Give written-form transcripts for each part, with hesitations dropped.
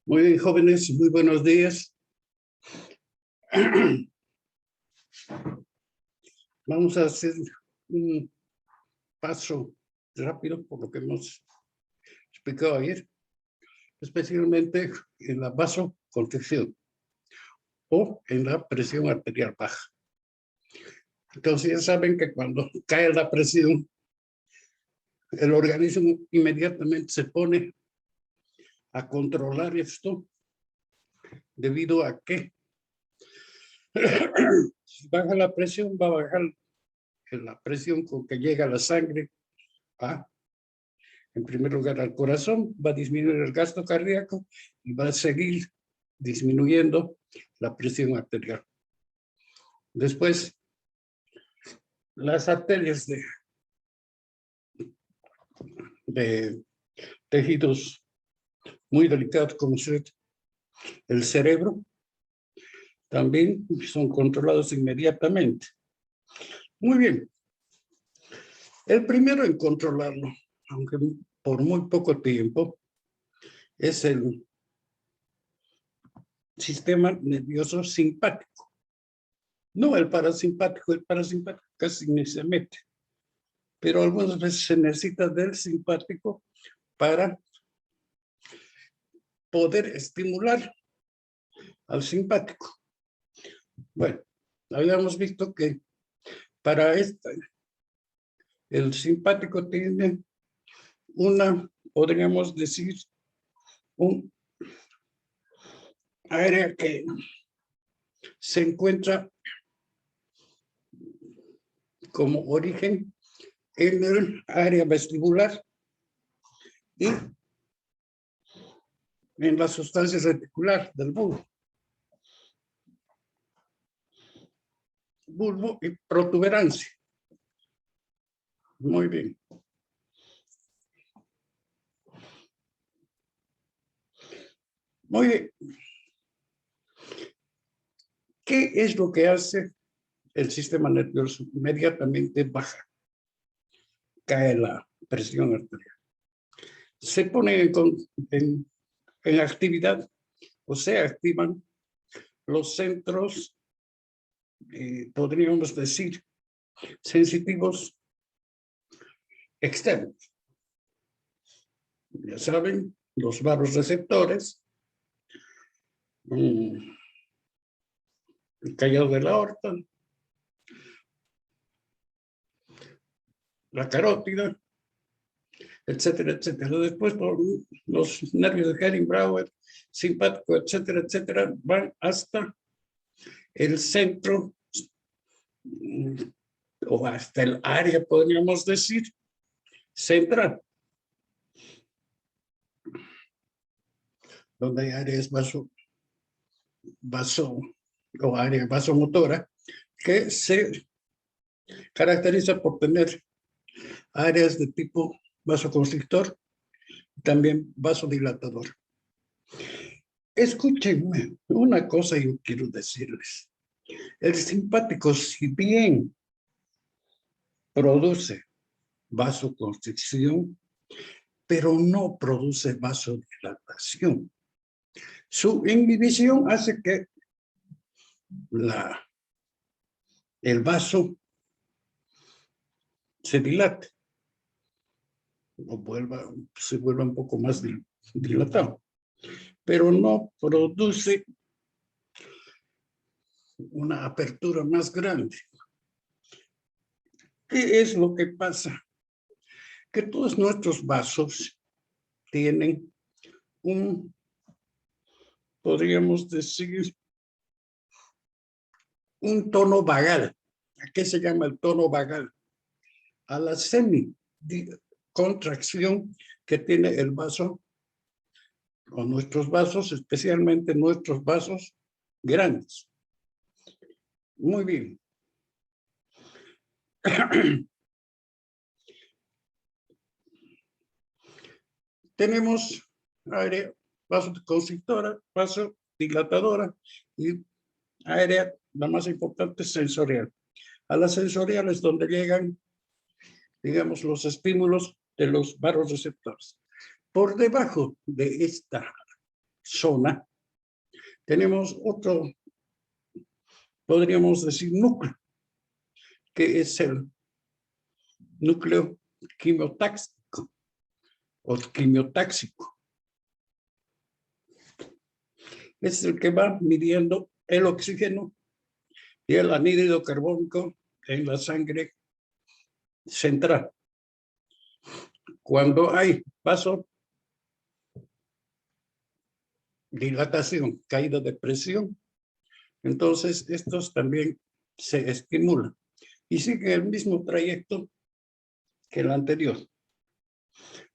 Muy bien, jóvenes, muy buenos días. Vamos a hacer un paso rápido por lo que hemos explicado ayer, especialmente en la vasoconstricción o en la presión arterial baja. Entonces ya saben que cuando cae la presión, el organismo inmediatamente se pone a controlar esto debido a que si baja la presión, va a bajar la presión con que llega la sangre en primer lugar al corazón, va a disminuir el gasto cardíaco y va a seguir disminuyendo la presión arterial. Después, las arterias de tejidos muy delicados como el cerebro también son controlados inmediatamente. Muy bien. El primero en controlarlo, aunque por muy poco tiempo, es el sistema nervioso simpático. No el parasimpático casi ni se mete, pero algunas veces se necesita del simpático para poder estimular al simpático. Bueno, habíamos visto que para el simpático tiene podríamos decir, un área que se encuentra como origen en el área vestibular y en la sustancia reticular del bulbo. Bulbo y protuberancia. Muy bien. Muy bien. ¿Qué es lo que hace el sistema nervioso? Inmediatamente baja, cae la presión arterial. Se pone en actividad, o se activan los centros, podríamos decir, sensitivos externos. Ya saben, los vasoreceptores, el callado de la aorta, la carótida, etcétera, etcétera. Después por los nervios de Henning-Brauer, simpático, etcétera, etcétera, van hasta el centro o hasta el área, podríamos decir, central, donde hay áreas o área vasomotora que se caracteriza por tener áreas de tipo vasoconstrictor y también vasodilatador. Escúchenme, una cosa yo quiero decirles. El simpático, si bien produce vasoconstricción, pero no produce vasodilatación. Su inhibición hace que el vaso se dilate o se vuelva un poco más dilatado, pero no produce una apertura más grande. ¿Qué es lo que pasa? Que todos nuestros vasos tienen podríamos decir, un tono vagal. ¿A qué se llama el tono vagal? A la semicontracción que tiene el vaso, o nuestros vasos, especialmente nuestros vasos grandes. Muy bien. Tenemos área vasoconstrictora, vasodilatadora y área, la más importante, sensorial. A la sensorial es donde llegan, digamos, los estímulos de los vasoreceptores. Por debajo de esta zona, tenemos otro, podríamos decir, núcleo, que es el núcleo quimiotáxico o quimiotáxico. Es el que va midiendo el oxígeno y el anhídrido carbónico en la sangre central. Cuando hay vasodilatación, caída de presión, entonces estos también se estimulan y sigue el mismo trayecto que el anterior.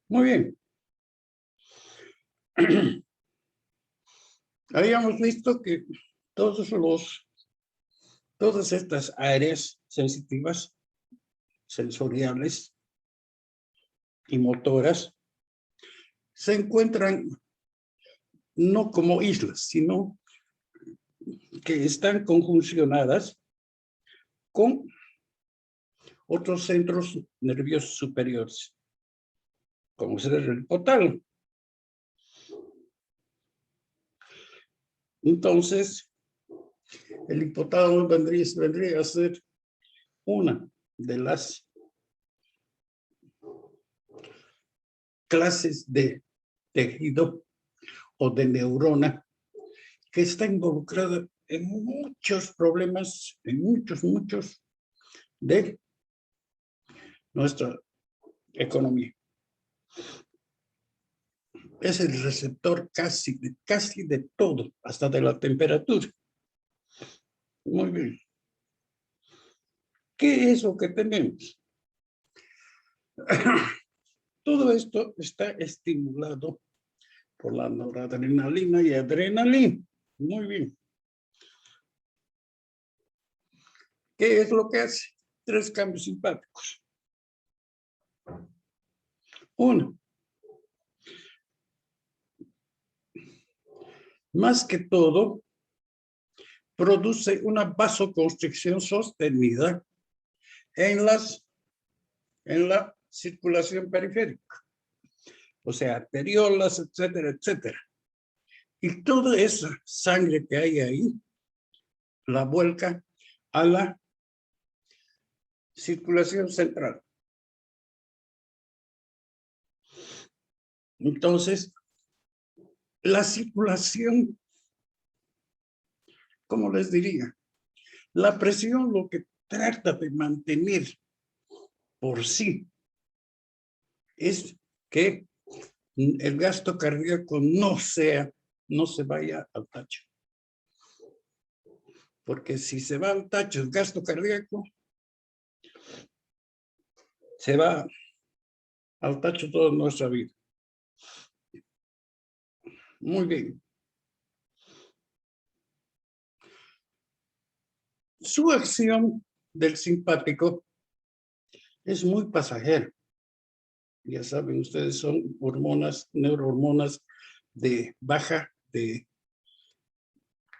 Muy bien. Habíamos visto que todas estas áreas sensitivas, sensoriales y motoras se encuentran no como islas, sino que están conjuncionadas con otros centros nerviosos superiores, como ser el hipotálamo. Entonces, el hipotálamo vendría a ser una de las clases de tejido o de neurona que está involucrada en muchos problemas, en muchos de nuestra economía. Es el receptor casi de todo, hasta de la temperatura. Muy bien. ¿Qué es lo que tenemos? Todo esto está estimulado por la noradrenalina y adrenalina. Muy bien. ¿Qué es lo que hace? 3 cambios simpáticos. Uno, más que todo, produce una vasoconstricción sostenida en la circulación periférica, o sea, arteriolas, etcétera, etcétera. Y toda esa sangre que hay ahí la vuelca a la circulación central. Entonces, la circulación, ¿cómo les diría? La presión lo que trata de mantener por sí es que el gasto cardíaco no se vaya al tacho. Porque si se va al tacho el gasto cardíaco, se va al tacho toda nuestra vida. Muy bien. Su acción del simpático es muy pasajera. Ya saben, ustedes son hormonas, neurohormonas de baja,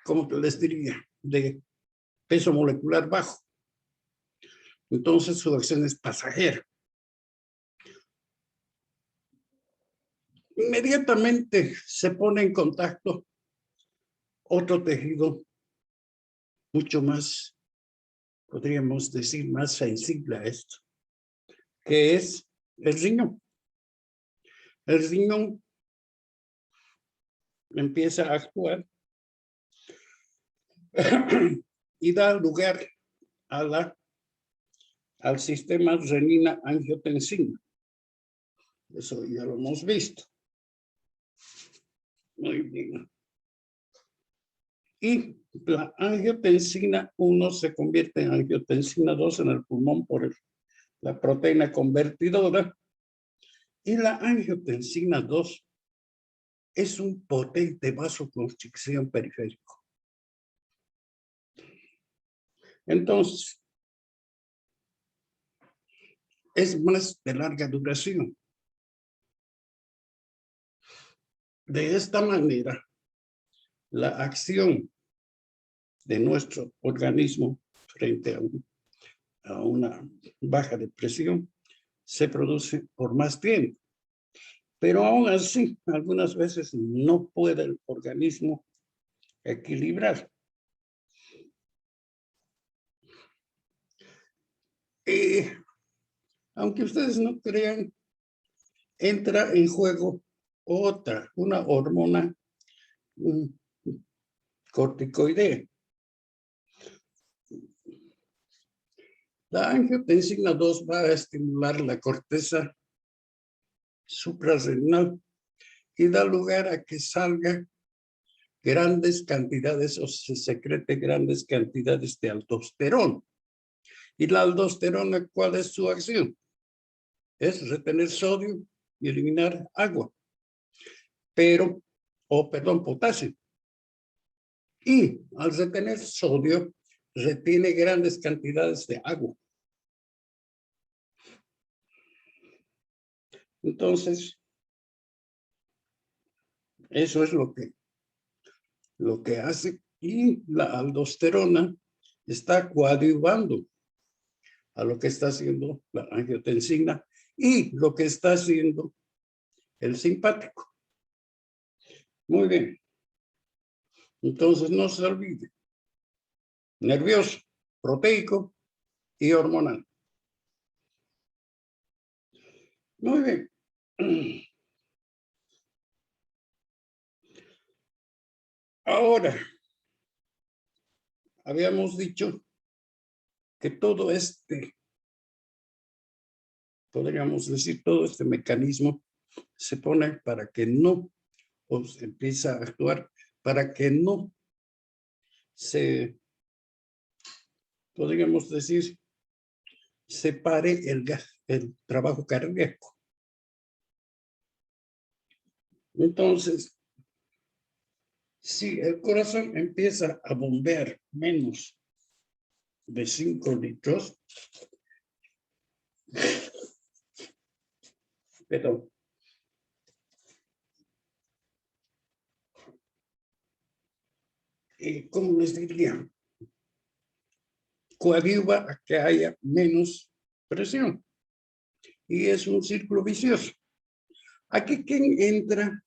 ¿cómo les diría? De peso molecular bajo. Entonces su acción es pasajera. Inmediatamente se pone en contacto otro tejido mucho más, podríamos decir, más sensible a esto, que es el riñón. El riñón empieza a actuar y da lugar al sistema renina-angiotensina. Eso ya lo hemos visto. Muy bien. Y la angiotensina 1 se convierte en angiotensina 2 en el pulmón por la proteína convertidora. Y la angiotensina 2 es un potente vasoconstricción periférico. Entonces, es más de larga duración. De esta manera, la acción de nuestro organismo frente a una baja de presión se produce por más tiempo. Pero aún así, algunas veces no puede el organismo equilibrar. Aunque ustedes no crean, entra en juego una hormona corticoidea. La angiotensina 2 va a estimular la corteza suprarrenal y da lugar a que salga grandes cantidades o se secrete grandes cantidades de aldosterona. ¿Y la aldosterona cuál es su acción? Es retener sodio y eliminar agua. Perdón, potasio. Y al retener sodio, retiene grandes cantidades de agua. Entonces, eso es lo que hace. Y la aldosterona está coadyuvando a lo que está haciendo la angiotensina y lo que está haciendo el simpático. Muy bien. Entonces, no se olvide. Nervioso, proteico y hormonal. Muy bien. Ahora, habíamos dicho que todo podríamos decir, todo este mecanismo se pone para que no, o se empieza a actuar para que no podríamos decir, separe el trabajo cardíaco. Entonces, si el corazón empieza a bombear menos de 5 litros, pero ¿cómo les diría? Coadyuva a que haya menos presión. Y es un círculo vicioso. Aquí, ¿quién entra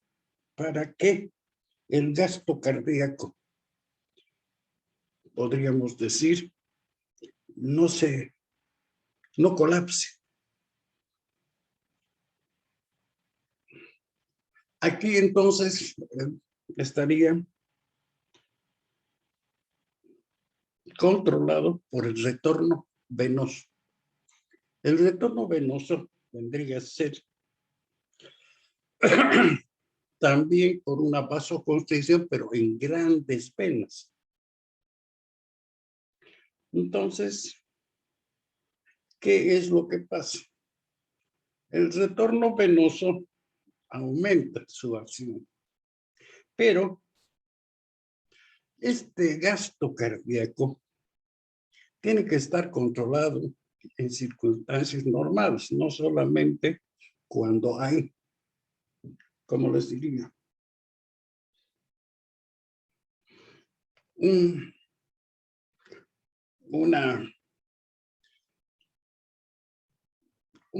para que el gasto cardíaco, podríamos decir, no colapse? Aquí entonces estaría controlado por el retorno venoso. El retorno venoso vendría a ser también por una vasoconstricción, pero en grandes venas. Entonces, ¿qué es lo que pasa? El retorno venoso aumenta su acción, pero este gasto cardíaco tiene que estar controlado en circunstancias normales, no solamente cuando hay, como les diría, un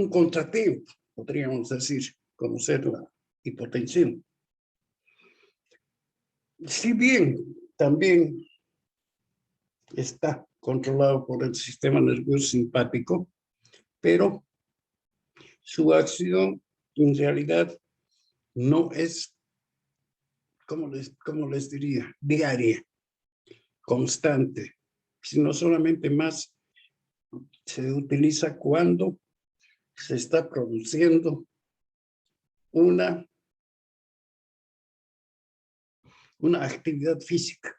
contratiempo, podríamos decir, como ser la hipotensión. Si bien también está controlado por el sistema nervioso simpático, pero su acción en realidad no es, como les diría, diaria, constante, sino solamente más se utiliza cuando se está produciendo una actividad física.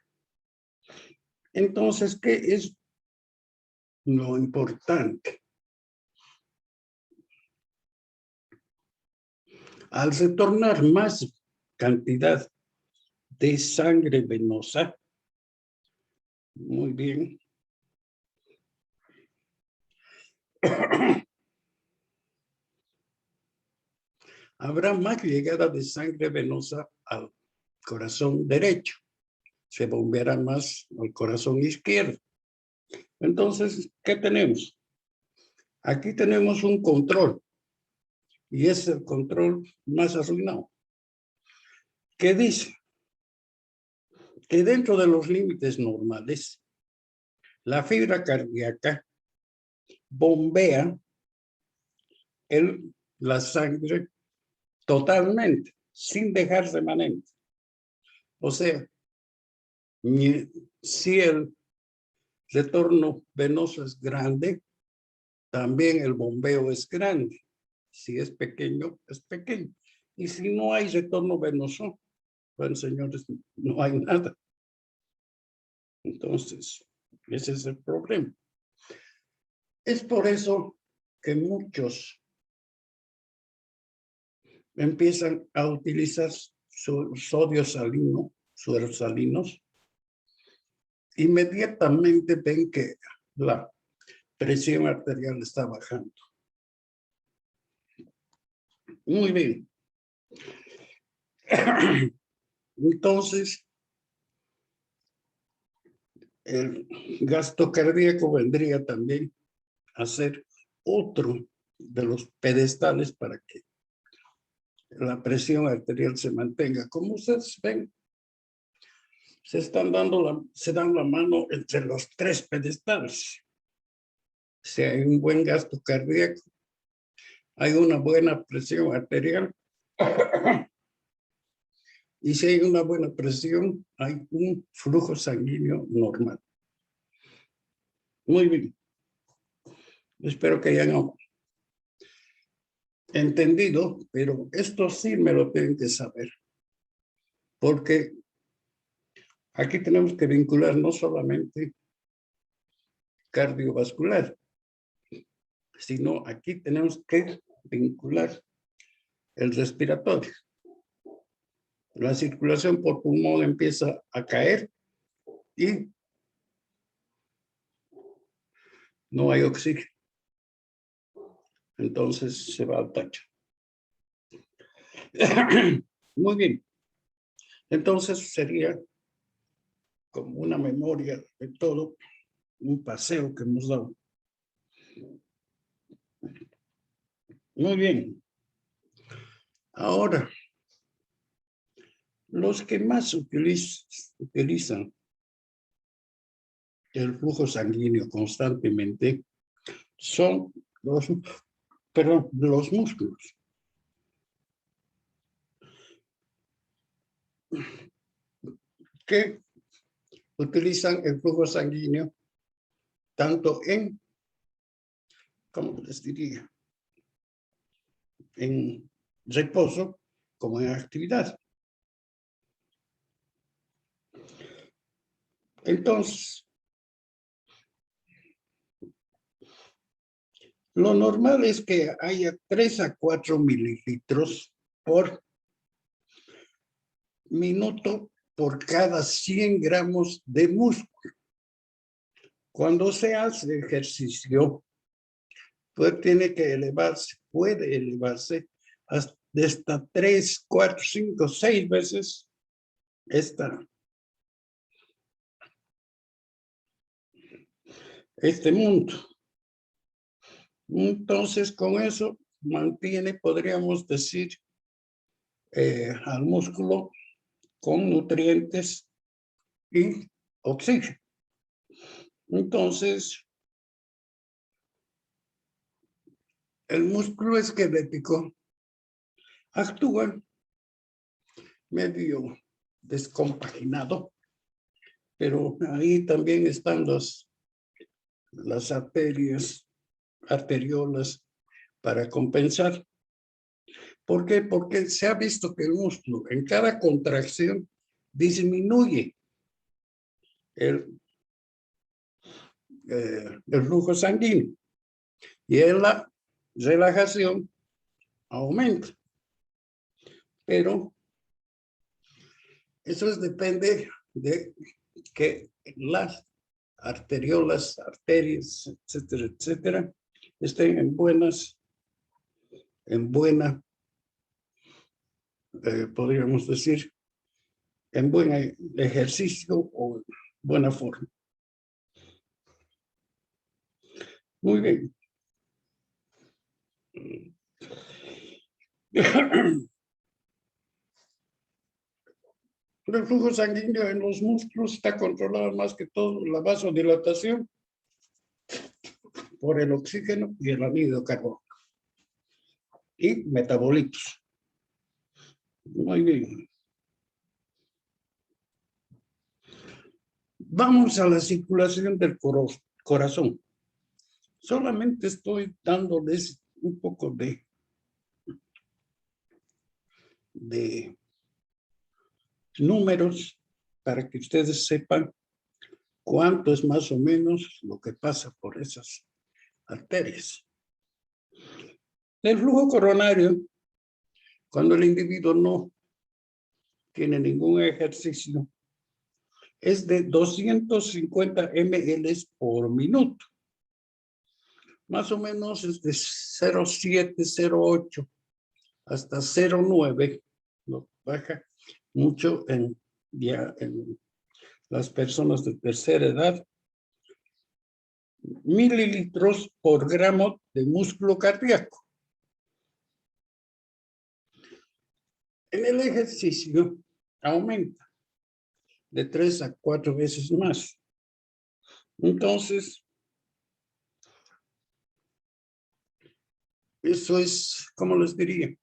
Entonces, ¿qué es lo importante? Al retornar más cantidad de sangre venosa, muy bien, habrá más llegada de sangre venosa al corazón derecho. Se bombeará más al corazón izquierdo. Entonces, ¿qué tenemos? Aquí tenemos un control y es el control más arruinado. ¿Qué dice? Que dentro de los límites normales, la fibra cardíaca bombea la sangre totalmente, sin dejar remanente. O sea, si el retorno venoso es grande, también el bombeo es grande. Si es pequeño, es pequeño. Y si no hay retorno venoso, bueno, señores, no hay nada. Entonces, ese es el problema. Es por eso que muchos empiezan a utilizar su sodio salino, sueros salinos, inmediatamente ven que la presión arterial está bajando. Muy bien. Entonces, el gasto cardíaco vendría también a ser otro de los pedestales para que la presión arterial se mantenga. Como ustedes ven, se dan la mano entre los tres pedestales. Si hay un buen gasto cardíaco, hay una buena presión arterial, y si hay una buena presión, hay un flujo sanguíneo normal. Muy bien. Espero que hayan entendido, pero esto sí me lo tienen que saber, porque aquí tenemos que vincular no solamente cardiovascular, sino aquí tenemos que vincular el respiratorio. La circulación por pulmón empieza a caer y no hay oxígeno. Entonces se va al tacho. Muy bien. Entonces sería como una memoria de todo, un paseo que hemos dado. Muy bien. Ahora, los que más utilizan el flujo sanguíneo constantemente son los músculos. Que utilizan el flujo sanguíneo tanto en, ¿cómo les diría? En reposo como en actividad. Entonces, lo normal es que haya 3 a 4 mililitros por minuto por cada 100 gramos de músculo. Cuando se hace ejercicio, pues puede elevarse hasta 3, 4, 5, 6 veces este mundo. Entonces, con eso podríamos decir, al músculo con nutrientes y oxígeno. Entonces, el músculo esquelético actúa medio descompaginado, pero ahí también están las arteriolas para compensar. ¿Por qué? Porque se ha visto que el músculo en cada contracción disminuye el flujo sanguíneo y en la relajación aumenta. Pero eso depende de que las arteriolas, arterias, etcétera, etcétera, estén en buena, podríamos decir, en buen ejercicio o buena forma. Muy bien. El flujo sanguíneo en los músculos está controlado más que todo la vasodilatación por el oxígeno y el anhídrido de carbono y metabolitos. Muy bien. Vamos a la circulación del corazón. Solamente estoy dándoles un poco de números para que ustedes sepan cuánto es más o menos lo que pasa por esas arterias. El flujo coronario, cuando el individuo no tiene ningún ejercicio, es de 250 ml por minuto. Más o menos es de 0,7, 0,8 hasta 0,9. No baja mucho ya en las personas de tercera edad. Mililitros por gramo de músculo cardíaco. En el ejercicio aumenta de 3 a 4 veces más. Entonces, eso es, ¿cómo les diría?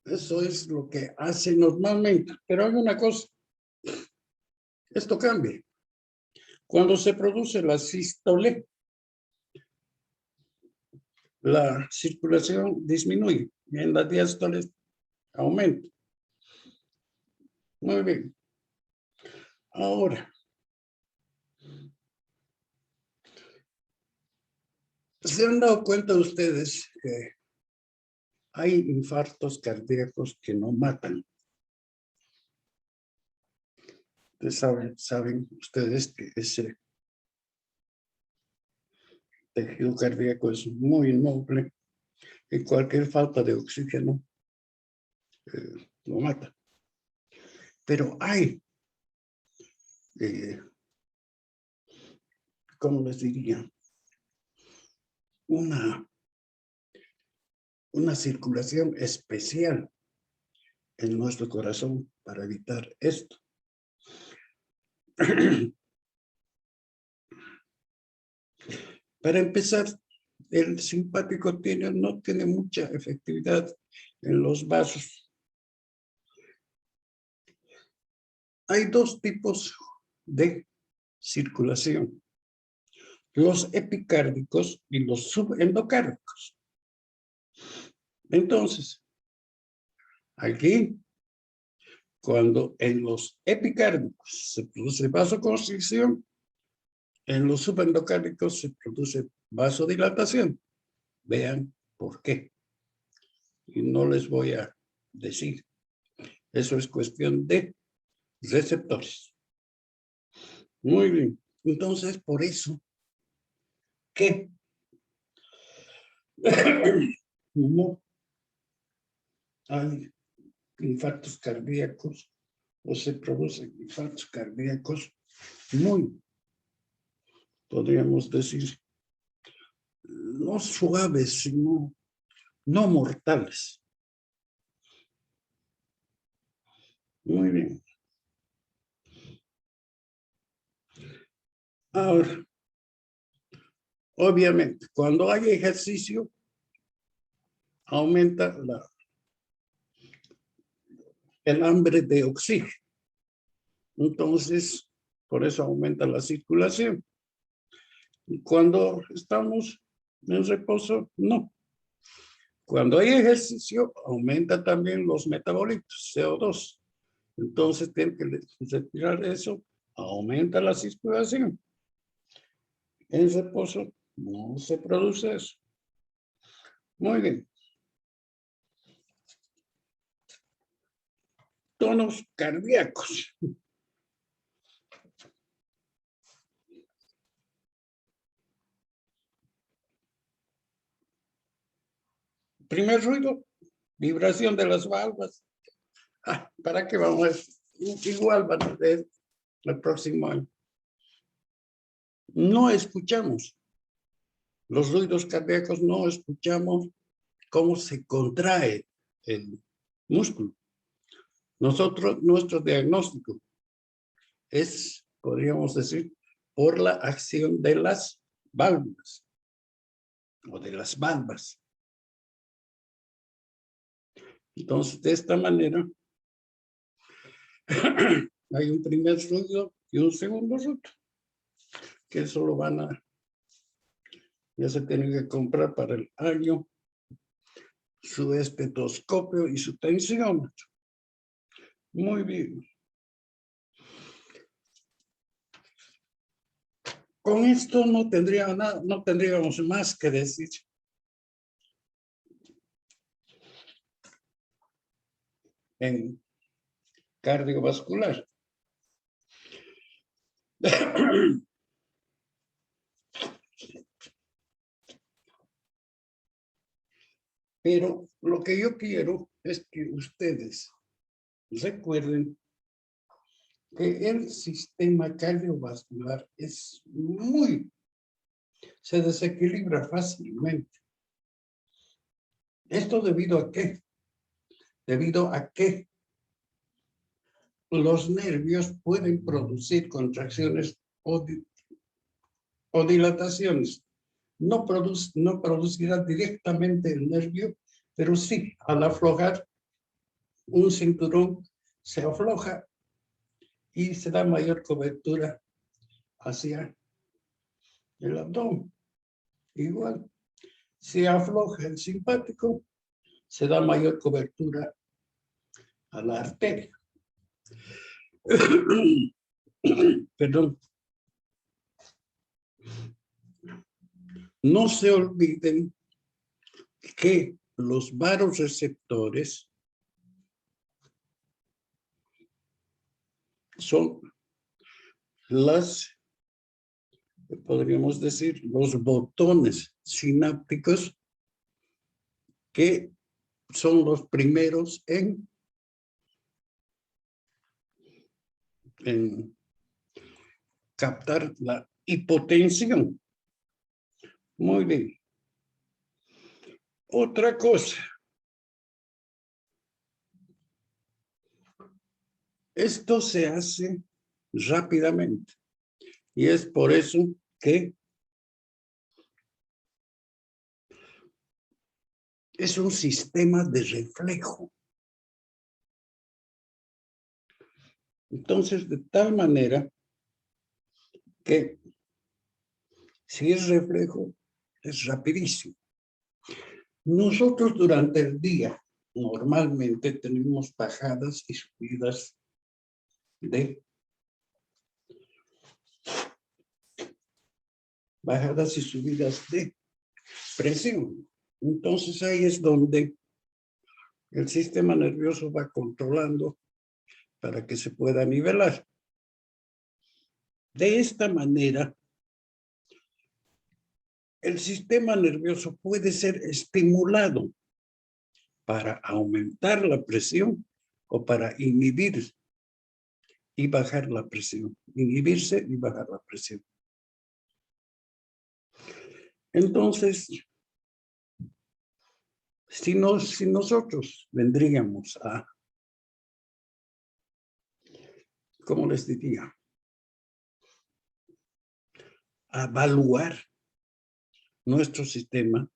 Eso es lo que hace normalmente. Pero hay una cosa, esto cambia. Cuando se produce la sístole, la circulación disminuye y en la diástole aumenta. Muy bien. Ahora, ¿se han dado cuenta ustedes que hay infartos cardíacos que no matan? Saben ustedes que ese tejido cardíaco es muy noble y cualquier falta de oxígeno lo mata. Pero hay, ¿cómo les diría? Una circulación especial en nuestro corazón para evitar esto. Para empezar, el simpático no tiene mucha efectividad en los vasos. Hay dos tipos de circulación: los epicárdicos y los subendocárdicos. Entonces, aquí, cuando en los epicárdicos se produce vasoconstricción, en los subendocárdicos se produce vasodilatación. Vean por qué. Y no les voy a decir. Eso es cuestión de receptores. Muy bien. Entonces, por eso que no hay infartos cardíacos o se producen infartos cardíacos muy, podríamos decir, no suaves, sino no mortales. Muy bien. Ahora, obviamente, cuando hay ejercicio, aumenta el hambre de oxígeno. Entonces, por eso aumenta la circulación. Y cuando estamos en reposo, no. Cuando hay ejercicio, aumenta también los metabolitos, CO2. Entonces, tienen que retirar eso, aumenta la circulación. En reposo no se produce eso. Muy bien. Tonos cardíacos. Primer ruido, vibración de las válvulas. ¿Para qué vamos a ver? Igual van a ver el próximo año. No escuchamos los ruidos cardíacos, no escuchamos cómo se contrae el músculo. Nuestro diagnóstico es, podríamos decir, por la acción de las válvulas o de las valvas. Entonces, de esta manera, hay un primer ruido y un segundo ruido, que eso lo ya se tienen que comprar para el año, su estetoscopio y su tensiómetro. Muy bien. Con esto no tendríamos más que decir. En cardiovascular. Pero lo que yo quiero es que ustedes recuerden que el sistema cardiovascular se desequilibra fácilmente. ¿Esto debido a qué? Debido a que los nervios pueden producir contracciones o dilataciones. No producirá directamente el nervio, pero sí, al aflojar un cinturón, se afloja y se da mayor cobertura hacia el abdomen. Igual, si afloja el simpático, se da mayor cobertura a la arteria. Perdón. No se olviden que los vasoreceptores son podríamos decir, los botones sinápticos que son los primeros en captar la hipotensión. Muy bien. Otra cosa. Esto se hace rápidamente y es por eso que es un sistema de reflejo. Entonces, de tal manera que si es reflejo, es rapidísimo. Nosotros durante el día normalmente tenemos bajadas y subidas de presión. Entonces ahí es donde el sistema nervioso va controlando para que se pueda nivelar. De esta manera, el sistema nervioso puede ser estimulado para aumentar la presión o para inhibir y bajar la presión. Inhibirse y bajar la presión. Entonces, si nosotros vendríamos a, ¿cómo les diría? A evaluar nuestros sistemas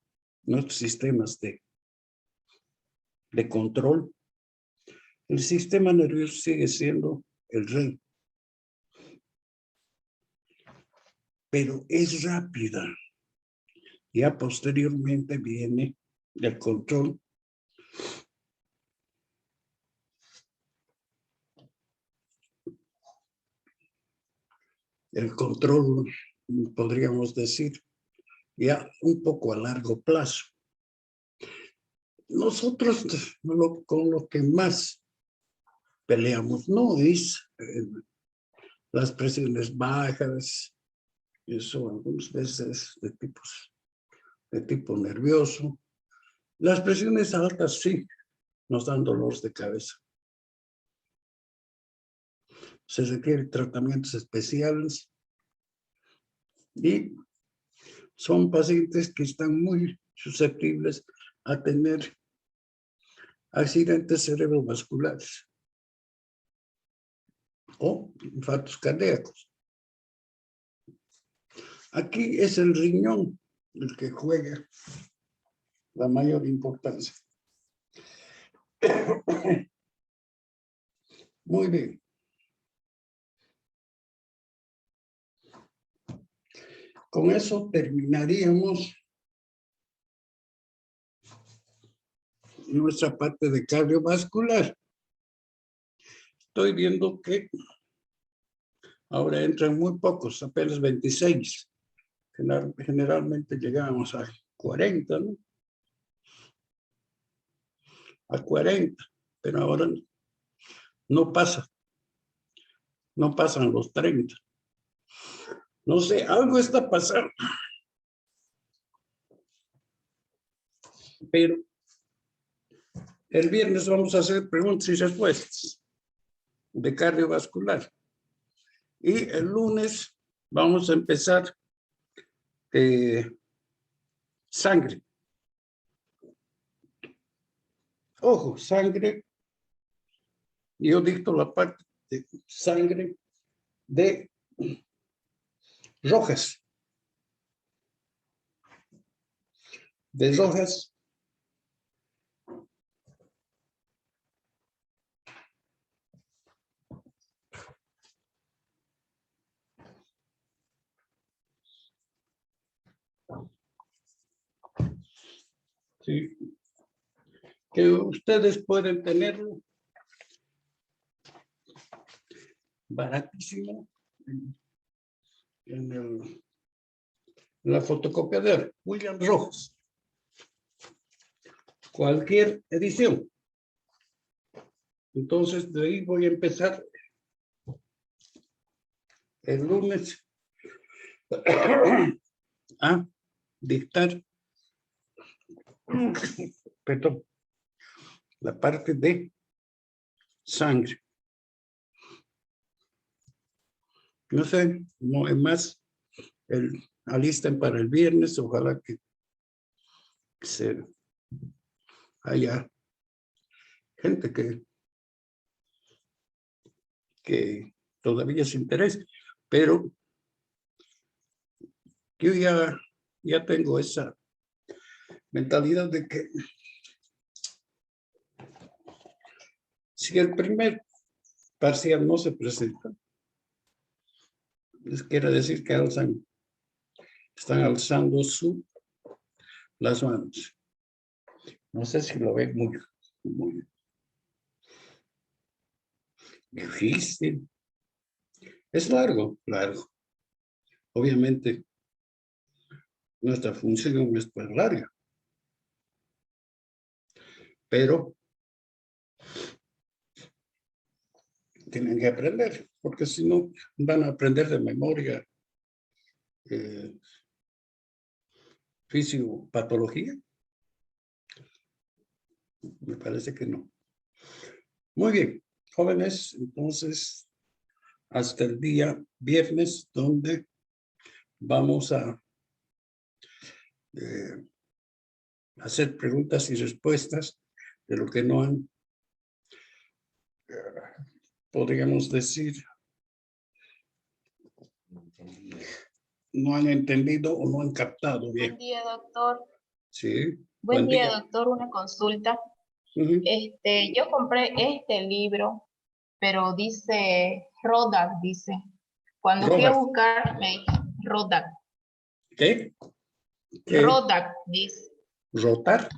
de control, el sistema nervioso sigue siendo el rey. Pero es rápida. Ya posteriormente viene el control. El control, podríamos decir, ya un poco a largo plazo. Nosotros con lo que más peleamos no es las presiones bajas, eso algunas veces de tipo nervioso. Las presiones altas sí nos dan dolores de cabeza. Se requieren tratamientos especiales y son pacientes que están muy susceptibles a tener accidentes cerebrovasculares o infartos cardíacos. Aquí es el riñón el que juega la mayor importancia. Muy bien. Con eso terminaríamos nuestra parte de cardiovascular. Estoy viendo que ahora entran muy pocos, apenas 26. Generalmente llegamos a 40, ¿no? A 40, pero ahora no pasa. No pasan los 30. No sé, algo está pasando. Pero el viernes vamos a hacer preguntas y respuestas de cardiovascular. Y el lunes vamos a empezar sangre. Ojo, sangre. Yo dicto la parte de sangre de Rojas. De Rojas. Sí. Que ustedes pueden tenerlo baratísimo en la fotocopiadora William Rojas. Cualquier edición. Entonces, de ahí voy a empezar el lunes a dictar, perdón, la parte de sangre. No sé, no es más, alisten para el viernes, ojalá que haya gente que todavía se interese, pero yo ya tengo esa mentalidad de que si el primer parcial no se presenta, les quiere decir que están alzando las manos. No sé si lo ven muy difícil. Es largo. Obviamente, nuestra función es pues larga. Pero tienen que aprender, porque si no, van a aprender de memoria fisiopatología. Me parece que no. Muy bien, jóvenes, entonces, hasta el día viernes, donde vamos a hacer preguntas y respuestas de lo que no han, podríamos decir, no han entendido o no han captado bien. Buen día, doctor. Sí. Buen día, doctor. Una consulta. Yo compré este libro, pero dice Rodak, dice. Cuando fui a buscar, me dijo Rodak. ¿Qué? Rodak, dice. Rodar.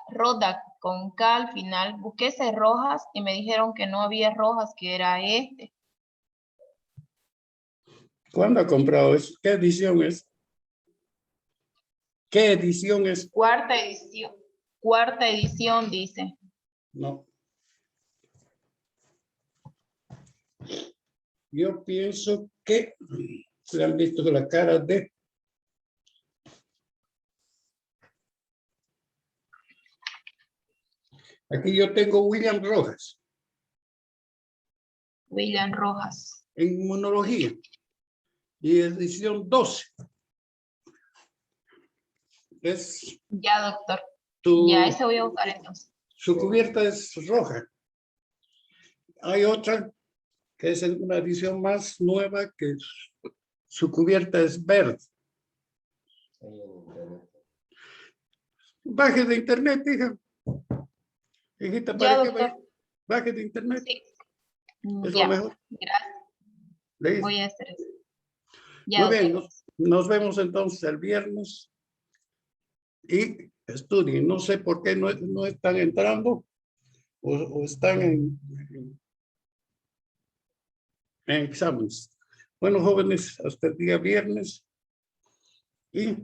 Rodak, con K al final. Busqué ese Rojas y me dijeron que no había Rojas, que era este. ¿Cuándo ha comprado eso? ¿Qué edición es? ¿Qué edición es? Cuarta edición. Cuarta edición, dice. No. Yo pienso que se han visto la cara de... Aquí yo tengo William Rojas. William Rojas. En inmunología. Y edición 12. Es... Ya, doctor. Ya, ese voy a buscar entonces. Su cubierta es roja. Hay otra que es una edición más nueva que su cubierta es verde. Baje de internet, hija. Hijita, Ya, ¿para qué doctor. baje de internet? Sí. Es Ya, lo mejor. gracias. ¿Listo? Voy a hacer eso. Ya, Muy bien, doctor. nos vemos entonces el viernes y estudien. No sé por qué no están entrando o están en exámenes. Bueno, jóvenes, hasta el día viernes y